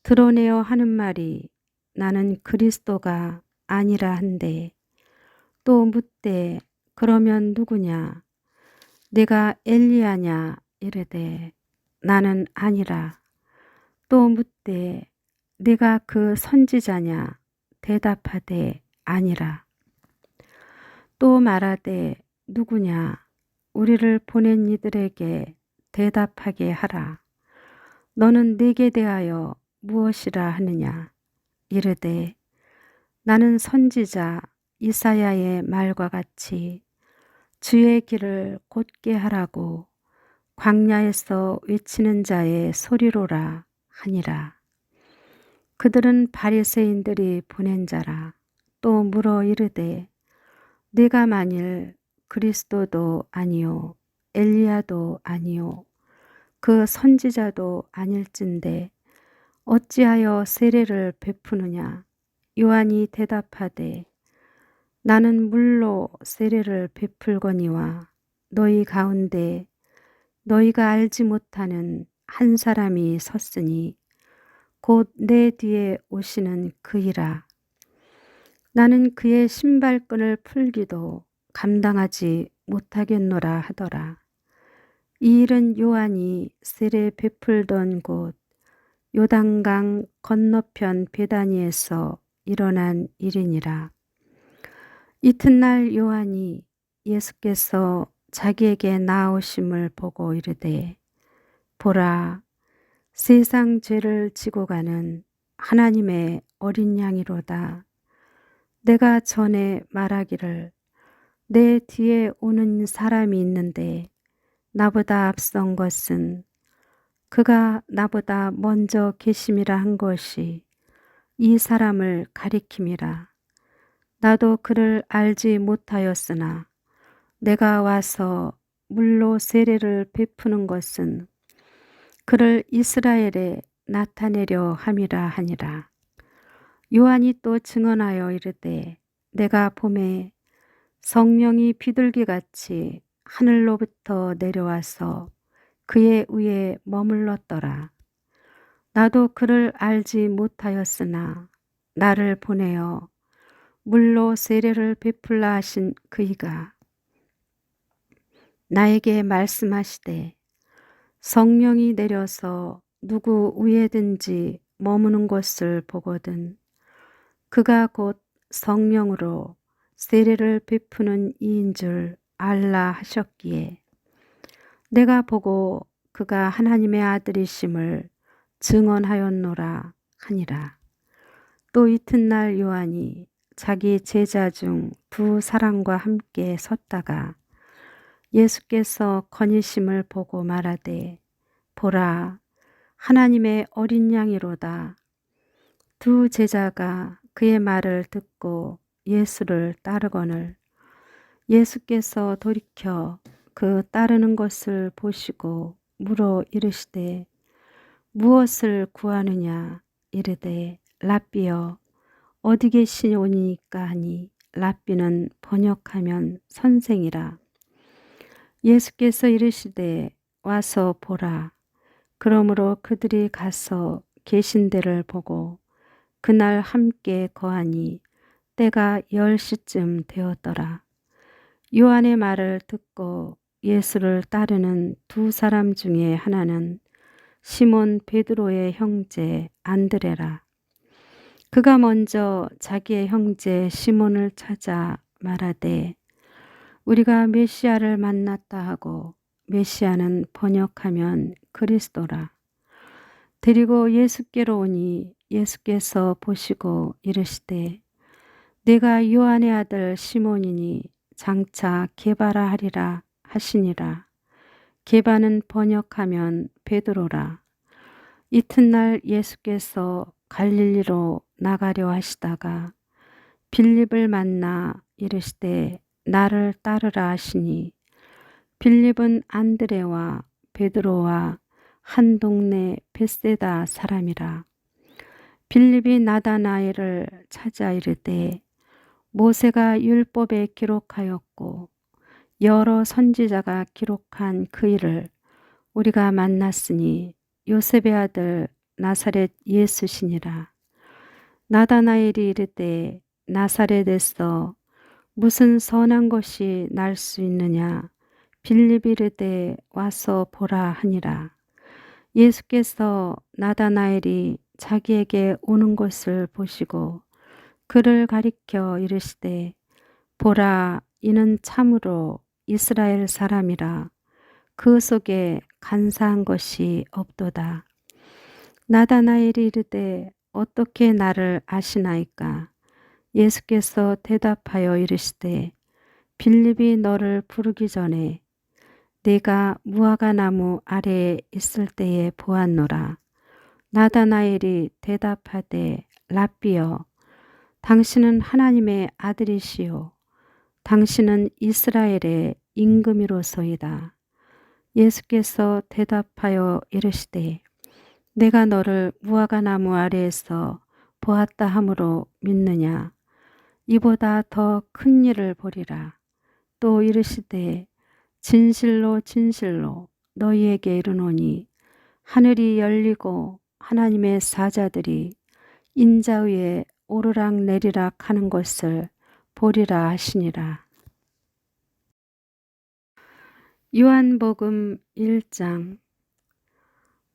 드러내어 하는 말이 나는 그리스도가 아니라 한데 또 묻되 그러면 누구냐 내가 엘리야냐 이르되 나는 아니라 또 묻되 내가 그 선지자냐 대답하되 아니라 또 말하되 누구냐 우리를 보낸 이들에게 대답하게 하라. 너는 내게 대하여 무엇이라 하느냐 이르되 나는 선지자 이사야의 말과 같이 주의 길을 곧게 하라고 광야에서 외치는 자의 소리로라 하니라. 그들은 바리새인들이 보낸 자라. 또 물어 이르되 네가 만일 그리스도도 아니요 엘리야도 아니요 그 선지자도 아닐진데 어찌하여 세례를 베푸느냐. 요한이 대답하되 나는 물로 세례를 베풀거니와 너희 가운데 너희가 알지 못하는 한 사람이 섰으니 곧 내 뒤에 오시는 그이라. 나는 그의 신발끈을 풀기도 감당하지 못하겠노라 하더라. 이 일은 요한이 세례 베풀던 곳 요단강 건너편 베다니에서 일어난 일이니라. 이튿날 요한이 예수께서 자기에게 나오심을 보고 이르되 보라 세상 죄를 지고 가는 하나님의 어린 양이로다. 내가 전에 말하기를 내 뒤에 오는 사람이 있는데 나보다 앞선 것은 그가 나보다 먼저 계심이라 한 것이 이 사람을 가리킴이라. 나도 그를 알지 못하였으나 내가 와서 물로 세례를 베푸는 것은 그를 이스라엘에 나타내려 함이라 하니라. 요한이 또 증언하여 이르되 내가 봄에 성령이 비둘기같이 하늘로부터 내려와서 그의 위에 머물렀더라. 나도 그를 알지 못하였으나 나를 보내어 물로 세례를 베풀라 하신 그이가 나에게 말씀하시되 성령이 내려서 누구 위에든지 머무는 것을 보거든 그가 곧 성령으로 세례를 베푸는 이인 줄 알라 하셨기에 내가 보고 그가 하나님의 아들이심을 증언하였노라 하니라. 또 이튿날 요한이 자기 제자 중 두 사람과 함께 섰다가 예수께서 거니심을 보고 말하되 보라 하나님의 어린 양이로다. 두 제자가 그의 말을 듣고 예수를 따르거늘 예수께서 돌이켜 그 따르는 것을 보시고 물어 이르시되 무엇을 구하느냐 이르되 랍비여 어디 계시오니까 하니 랍비는 번역하면 선생이라. 예수께서 이르시되 와서 보라. 그러므로 그들이 가서 계신 데를 보고 그날 함께 거하니 때가 10시쯤 되었더라. 요한의 말을 듣고 예수를 따르는 두 사람 중에 하나는 시몬 베드로의 형제 안드레라. 그가 먼저 자기의 형제 시몬을 찾아 말하되 우리가 메시아를 만났다 하고 메시아는 번역하면 그리스도라. 데리고 예수께로 오니 예수께서 보시고 이르시되 내가 요한의 아들 시몬이니 장차 게바라 하리라 하시니라. 게바는 번역하면 베드로라. 이튿날 예수께서 갈릴리로 나가려 하시다가 빌립을 만나 이르시되 나를 따르라 하시니 빌립은 안드레와 베드로와 한 동네 벳세다 사람이라. 빌립이 나다나엘을 찾아 이르되 모세가 율법에 기록하였고 여러 선지자가 기록한 그 일을 우리가 만났으니 요셉의 아들 나사렛 예수시니라. 나다나엘이 이르되 나사렛에서 무슨 선한 것이 날 수 있느냐 빌립이 이르되 와서 보라 하니라. 예수께서 나다나엘이 자기에게 오는 것을 보시고 그를 가리켜 이르시되 보라 이는 참으로 이스라엘 사람이라 그 속에 간사한 것이 없도다. 나다나엘이 이르되 어떻게 나를 아시나이까? 예수께서 대답하여 이르시되 빌립이 너를 부르기 전에 내가 무화과 나무 아래에 있을 때에 보았노라. 나다나엘이 대답하되 랍비여 당신은 하나님의 아들이시요 당신은 이스라엘의 임금이로소이다. 예수께서 대답하여 이르시되 내가 너를 무화과 나무 아래에서 보았다 함으로 믿느냐? 이보다 더 큰 일을 보리라. 또 이르시되 진실로 진실로 너희에게 이르노니 하늘이 열리고 하나님의 사자들이 인자 위에 오르락 내리락 하는 것을 보리라 하시니라. 요한복음 1장.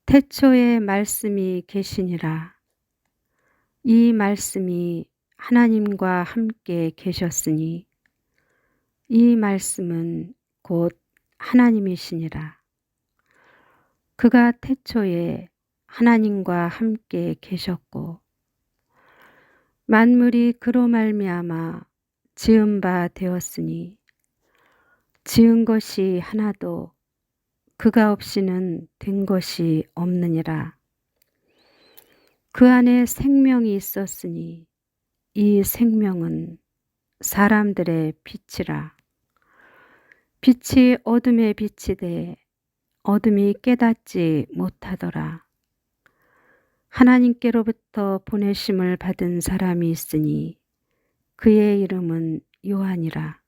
태초에 말씀이 계시니라. 이 말씀이 하나님과 함께 계셨으니 이 말씀은 곧 하나님이시니라. 그가 태초에 하나님과 함께 계셨고 만물이 그로 말미암아 지은 바 되었으니 지은 것이 하나도 그가 없이는 된 것이 없느니라. 그 안에 생명이 있었으니 이 생명은 사람들의 빛이라. 빛이 어둠에 비치되 어둠이 깨닫지 못하더라. 하나님께로부터 보내심을 받은 사람이 있으니 그의 이름은 요한이라.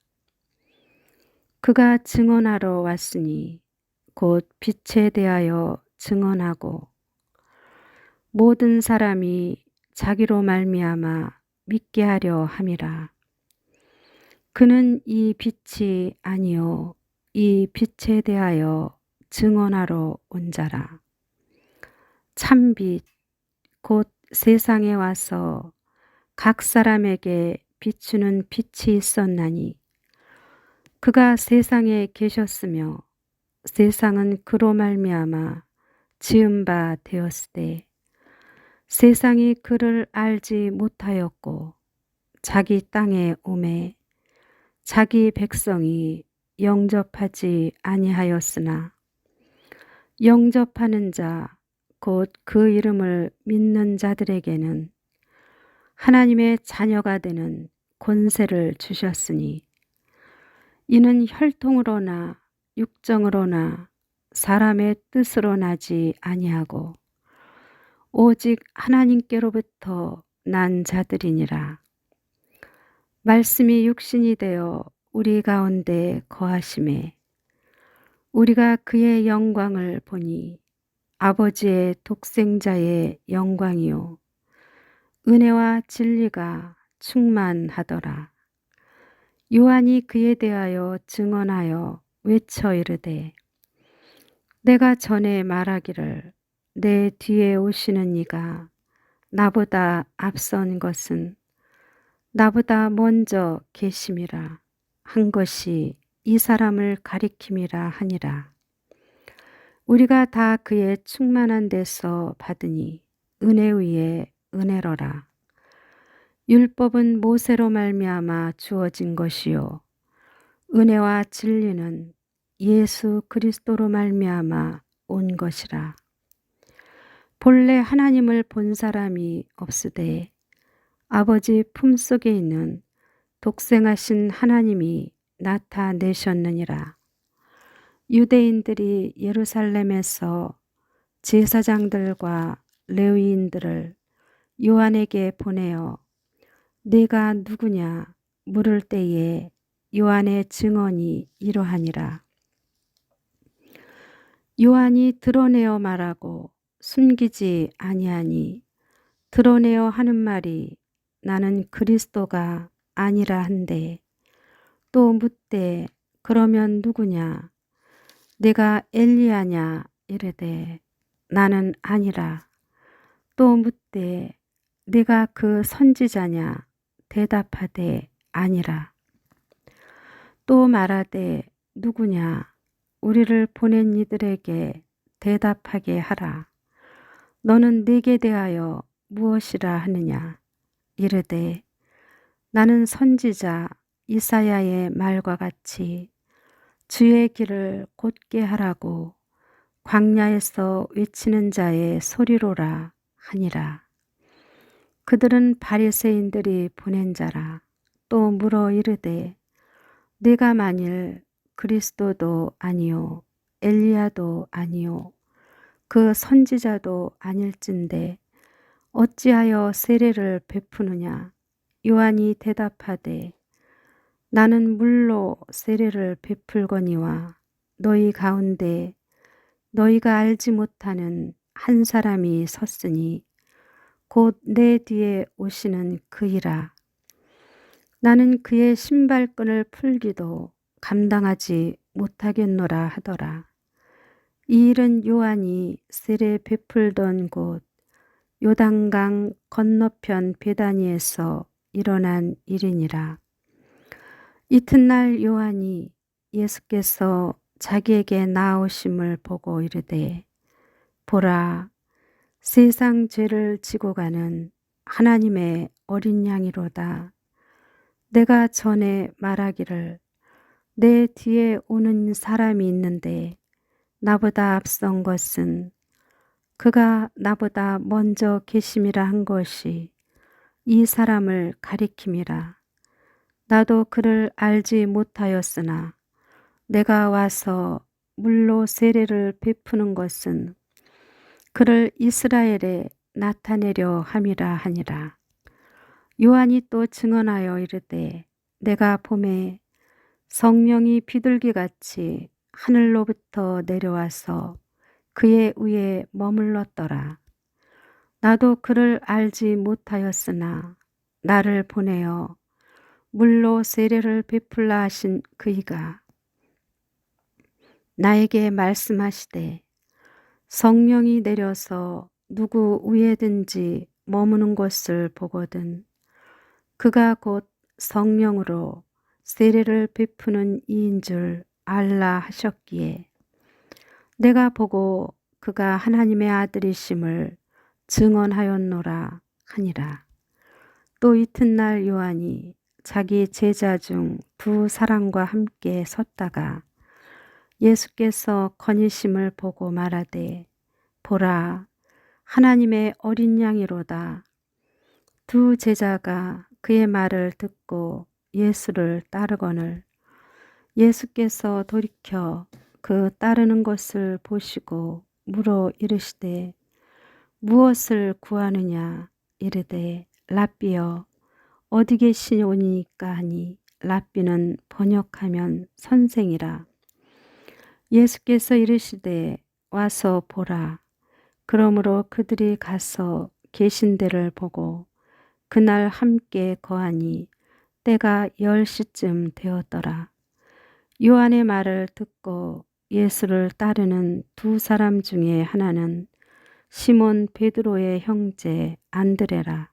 그가 증언하러 왔으니 곧 빛에 대하여 증언하고 모든 사람이 자기로 말미암아 믿게 하려 함이라. 그는 이 빛이 아니요 이 빛에 대하여 증언하러 온 자라. 참빛 곧 세상에 와서 각 사람에게 비추는 빛이 있었나니 그가 세상에 계셨으며 세상은 그로 말미암아 지은 바 되었으되 세상이 그를 알지 못하였고 자기 땅에 오매 자기 백성이 영접하지 아니하였으나 영접하는 자 곧 그 이름을 믿는 자들에게는 하나님의 자녀가 되는 권세를 주셨으니 이는 혈통으로나 육정으로나 사람의 뜻으로 나지 아니하고 오직 하나님께로부터 난 자들이니라. 말씀이 육신이 되어 우리 가운데 거하심에 우리가 그의 영광을 보니 아버지의 독생자의 영광이요 은혜와 진리가 충만하더라. 요한이 그에 대하여 증언하여 외쳐 이르되 내가 전에 말하기를 내 뒤에 오시는 이가 나보다 앞선 것은 나보다 먼저 계심이라 한 것이 이 사람을 가리킴이라 하니라. 우리가 다 그의 충만한 데서 받으니 은혜 위에 은혜로라. 율법은 모세로 말미암아 주어진 것이요 은혜와 진리는 예수 그리스도로 말미암아 온 것이라. 본래 하나님을 본 사람이 없으되 아버지 품속에 있는 독생하신 하나님이 나타내셨느니라. 유대인들이 예루살렘에서 제사장들과 레위인들을 요한에게 보내어 네가 누구냐 물을 때에 요한의 증언이 이러하니라. 요한이 드러내어 말하고 숨기지 아니하니 드러내어 하는 말이 나는 그리스도가 아니라 한데 또 묻되 그러면 누구냐 내가 엘리야냐 이르되 나는 아니라 또 묻되 내가 그 선지자냐 대답하되 아니라 또 말하되 누구냐 우리를 보낸 이들에게 대답하게 하라. 너는 내게 대하여 무엇이라 하느냐 이르되 나는 선지자 이사야의 말과 같이 주의 길을 곧게 하라고 광야에서 외치는 자의 소리로라 하니라. 그들은 바리새인들이 보낸 자라. 또 물어 이르되 네가 만일 그리스도도 아니요 엘리야도 아니요 그 선지자도 아닐진데 어찌하여 세례를 베푸느냐. 요한이 대답하되 나는 물로 세례를 베풀거니와 너희 가운데 너희가 알지 못하는 한 사람이 섰으니 곧 내 뒤에 오시는 그이라. 나는 그의 신발끈을 풀기도 감당하지 못하겠노라 하더라. 이 일은 요한이 세례 베풀던 곳 요단강 건너편 베다니에서 일어난 일이니라. 이튿날 요한이 예수께서 자기에게 나오심을 보고 이르되 보라 세상 죄를 지고 가는 하나님의 어린 양이로다. 내가 전에 말하기를 내 뒤에 오는 사람이 있는데 나보다 앞선 것은 그가 나보다 먼저 계심이라 한 것이 이 사람을 가리킴이라. 나도 그를 알지 못하였으나 내가 와서 물로 세례를 베푸는 것은 그를 이스라엘에 나타내려 함이라 하니라. 요한이 또 증언하여 이르되 내가 보매 성령이 비둘기같이 하늘로부터 내려와서 그의 위에 머물렀더라. 나도 그를 알지 못하였으나 나를 보내어 물로 세례를 베풀라 하신 그이가 나에게 말씀하시되 성령이 내려서 누구 위에든지 머무는 것을 보거든 그가 곧 성령으로 세례를 베푸는 이인 줄 알라 하셨기에 내가 보고 그가 하나님의 아들이심을 증언하였노라 하니라. 또 이튿날 요한이 자기 제자 중 두 사람과 함께 섰다가 예수께서 거니심을 보고 말하되 보라 하나님의 어린 양이로다. 두 제자가 그의 말을 듣고 예수를 따르거늘 예수께서 돌이켜 그 따르는 것을 보시고 물어 이르시되 무엇을 구하느냐 이르되 랍비여 어디 계시오니까 하니 랍비는 번역하면 선생이라. 예수께서 이르시되 와서 보라. 그러므로 그들이 가서 계신 데를 보고 그날 함께 거하니 때가 10시쯤 되었더라. 요한의 말을 듣고 예수를 따르는 두 사람 중에 하나는 시몬 베드로의 형제 안드레라.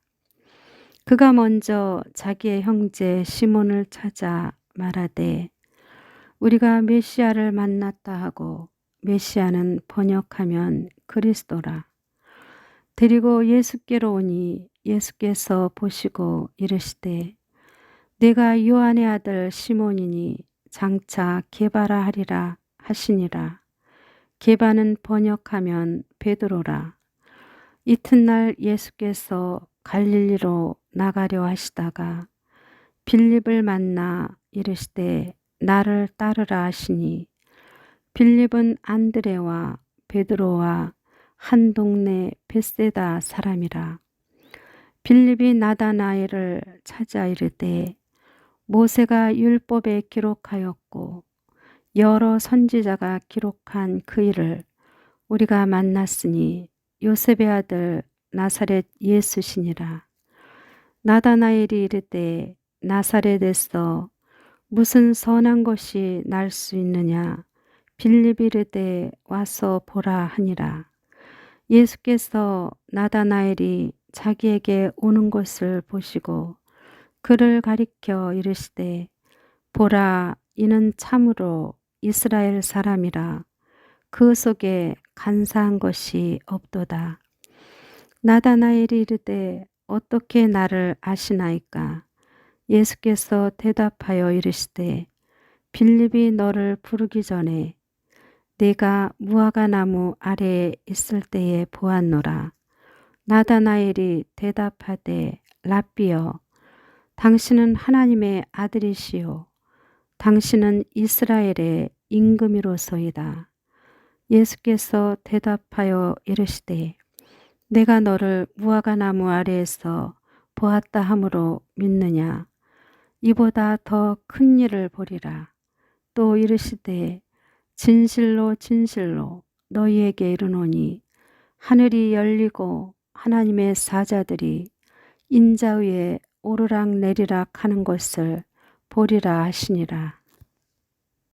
그가 먼저 자기의 형제 시몬을 찾아 말하되 우리가 메시아를 만났다 하고 메시아는 번역하면 그리스도라. 데리고 예수께로 오니 예수께서 보시고 이르시되 내가 요한의 아들 시몬이니 장차 게바라 하리라 하시니라. 게바는 번역하면 베드로라. 이튿날 예수께서 갈릴리로 나가려 하시다가 빌립을 만나 이르시되 나를 따르라 하시니 빌립은 안드레와 베드로와 한 동네 벳세다 사람이라. 빌립이 나다나엘을 찾아 이르되 모세가 율법에 기록하였고 여러 선지자가 기록한 그 일을 우리가 만났으니 요셉의 아들 나사렛 예수시니라. 나다나엘이 이르되 나사렛에서 무슨 선한 것이 날 수 있느냐 빌립이 이르되 와서 보라 하니라. 예수께서 나다나엘이 자기에게 오는 것을 보시고 그를 가리켜 이르시되 보라 이는 참으로 이스라엘 사람이라 그 속에 간사한 것이 없도다. 나다나엘이 이르되 어떻게 나를 아시나이까? 예수께서 대답하여 이르시되 빌립이 너를 부르기 전에 내가 무화과 나무 아래에 있을 때에 보았노라. 나다나엘이 대답하되 랍비여 당신은 하나님의 아들이시요 당신은 이스라엘의 임금이로소이다. 예수께서 대답하여 이르시되 내가 너를 무화과 나무 아래에서 보았다 함으로 믿느냐? 이보다 더 큰 일을 보리라. 또 이르시되 진실로 진실로 너희에게 이르노니 하늘이 열리고 하나님의 사자들이 인자 위에 오르락 내리락 하는 것을 보리라 하시니라.